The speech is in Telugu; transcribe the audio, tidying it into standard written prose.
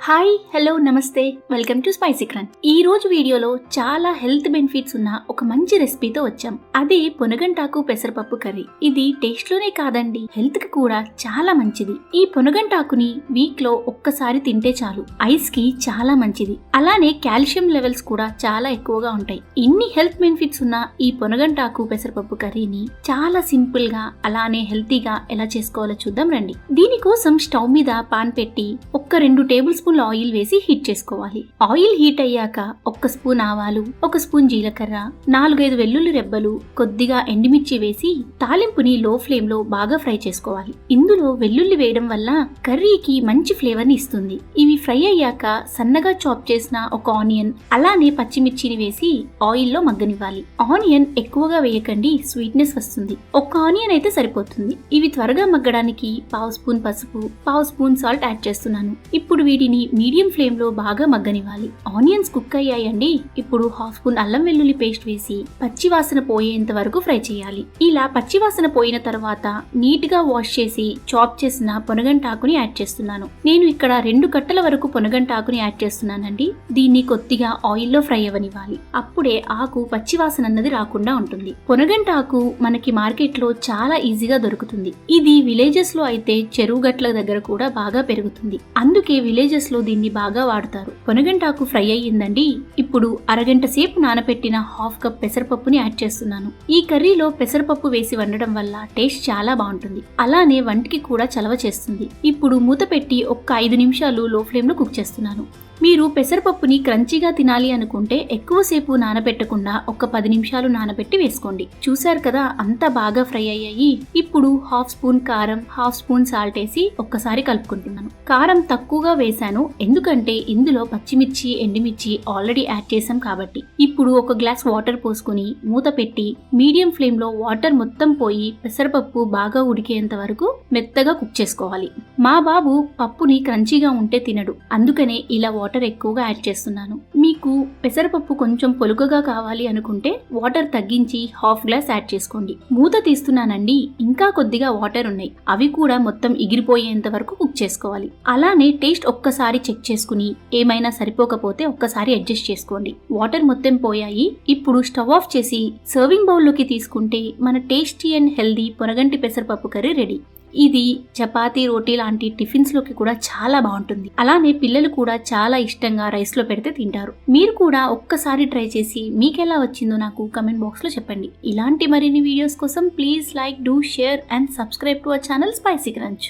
హాయ్ హలో నమస్తే వెల్కమ్ టు స్పైసీ క్రంచ్. ఈ రోజు వీడియోలో చాలా హెల్త్ బెనిఫిట్స్ ఉన్న ఒక మంచి రెసిపీతో వచ్చాం. అదే పొనగంటాకు పెసరపప్పు కర్రీ. ఇది టేస్ట్ లోనే కాదండి, హెల్త్ కి కూడా చాలా మంచిది. ఈ పొనగంటాకుని వీక్ లో ఒక్కసారి తింటే చాలు, ఐస్ కి చాలా మంచిది. అలానే కాల్షియం లెవెల్స్ కూడా చాలా ఎక్కువగా ఉంటాయి. ఇన్ని హెల్త్ బెనిఫిట్స్ ఉన్న ఈ పొనగంటాకు పెసరపప్పు కర్రీని చాలా సింపుల్ గా అలానే హెల్తీగా ఎలా చేసుకోవాలో చూద్దాం రండి. దీనికోసం స్టవ్ మీద పాన్ పెట్టి ఒక్క 2 టేబుల్ స్పూన్ ఆయిల్ వేసి హీట్ చేసుకోవాలి. ఆయిల్ హీట్ అయ్యాక 1 స్పూన్ ఆవాలు, 1 స్పూన్ జీలకర్ర, 4-5 వెల్లుల్లి రెబ్బలు, కొద్దిగా ఎండుమిర్చి వేసి తాలింపుని లో ఫ్లేమ్ లో బాగా ఫ్రై చేసుకోవాలి. ఇందులో వెల్లుల్లి వేయడం వల్ల కర్రీకి మంచి ఫ్లేవర్ ని ఇస్తుంది. ఇవి ఫ్రై అయ్యాక సన్నగా చాప్ చేసిన ఒక ఆనియన్ అలానే పచ్చిమిర్చిని వేసి ఆయిల్ లో మగ్గనివ్వాలి. ఆనియన్ ఎక్కువగా వేయకండి, స్వీట్నెస్ వస్తుంది. ఒక ఆనియన్ అయితే సరిపోతుంది. ఇవి త్వరగా మగ్గడానికి 1/2 స్పూన్ పసుపు, 1/2 స్పూన్ సాల్ట్ యాడ్ చేస్తున్నాను. ఇప్పుడు వీటిని మీడియం ఫ్లేమ్ లో బాగా మగ్గనివ్వాలి. ఆనియన్స్ కుక్ అయ్యాయండి. ఇప్పుడు 1/2 స్పూన్ అల్లం వెల్లుల్లి పేస్ట్ వేసి పచ్చి వాసన పోయేంత వరకు ఫ్రై చేయాలి. ఇలా పచ్చి వాసన పోయిన తర్వాత నీట్ గా వాష్ చేసి చాప్ చేసిన పొనగంటాకుని యాడ్ చేస్తున్నాను. నేను ఇక్కడ 2 కట్టల వరకు పొనగంటాకుని యాడ్ చేస్తున్నానండి. దీన్ని కొద్దిగా ఆయిల్ లో ఫ్రై అవ్వనివ్వాలి. అప్పుడే ఆకు పచ్చి వాసన అన్నది రాకుండా ఉంటుంది. పొనగంటాకు మనకి మార్కెట్ లో చాలా ఈజీగా దొరుకుతుంది. ఇది విలేజెస్ లో అయితే చెరువు గట్ల దగ్గర కూడా బాగా పెరుగుతుంది. అందుకే విలేజెస్ లో దీన్ని బాగా వాడతారు. పొనగంటాకు ఫ్రై అయ్యిందండి. ఇప్పుడు అరగంట సేపు నానబెట్టిన 1/2 కప్ పెసరపప్పుని యాడ్ చేస్తున్నాను. ఈ కర్రీలో పెసరపప్పు వేసి వండడం వల్ల టేస్ట్ చాలా బాగుంటుంది. అలానే వంటికి కూడా చలవ చేస్తుంది. ఇప్పుడు మూత పెట్టి ఒక్క 5 నిమిషాలు లో ఫ్లేమ్ లో కుక్ చేస్తున్నాను. మీరు పెసరపప్పుని క్రంచీగా తినాలి అనుకుంటే ఎక్కువసేపు నానబెట్టకుండా ఒక 10 నిమిషాలు నానబెట్టి వేసుకోండి. చూసారు కదా, అంతా బాగా ఫ్రై అయ్యాయి. ఇప్పుడు 1/2 స్పూన్ కారం, 1/2 స్పూన్ సాల్ట్ వేసి ఒక్కసారి కలుపుకుంటున్నాను. కారం తక్కువగా వేశాను, ఎందుకంటే ఇందులో పచ్చిమిర్చి, ఎండుమిర్చి ఆల్రెడీ యాడ్ చేసాం కాబట్టి. ఇప్పుడు ఒక గ్లాస్ వాటర్ పోసుకుని మూత పెట్టి మీడియం ఫ్లేమ్ లో వాటర్ మొత్తం పోయి పెసరపప్పు బాగా ఉడికేంత వరకు మెత్తగా కుక్ చేసుకోవాలి. మా బాబు పప్పుని క్రంచీగా ఉంటే తినడు, అందుకనే ఇలా వాటర్ ఎక్కువగా యాడ్ చేస్తున్నాను. మీకు పెసరపప్పు కొంచెం పొలుగుగా కావాలి అనుకుంటే వాటర్ తగ్గించి 1/2 గ్లాస్ యాడ్ చేసుకోండి. మూత తీస్తున్నానండి, ఇంకా కొద్దిగా వాటర్ ఉన్నాయి. అవి కూడా మొత్తం ఎగిరిపోయేంత వరకు కుక్ చేసుకోవాలి. అలానే టేస్ట్ ఒక్కసారి చెక్ చేసుకుని ఏమైనా సరిపోకపోతే ఒక్కసారి అడ్జస్ట్ చేసుకోండి. వాటర్ మొత్తం పోయాయి. ఇప్పుడు స్టవ్ ఆఫ్ చేసి సర్వింగ్ బౌల్లోకి తీసుకుంటే మన టేస్టీ అండ్ హెల్దీ పొనగంటి పెసరపప్పు కర్రీ రెడీ. ఇది చపాతీ, రోటీ లాంటి టిఫిన్స్ లోకి కూడా చాలా బాగుంటుంది. అలానే పిల్లలు కూడా చాలా ఇష్టంగా రైస్ లో పెడితే తింటారు. మీరు కూడా ఒక్కసారి ట్రై చేసి మీకెలా వచ్చిందో నాకు కమెంట్ బాక్స్ లో చెప్పండి. ఇలాంటి మరిన్ని వీడియోస్ కోసం please like, do share and subscribe to our channel spicy crunch.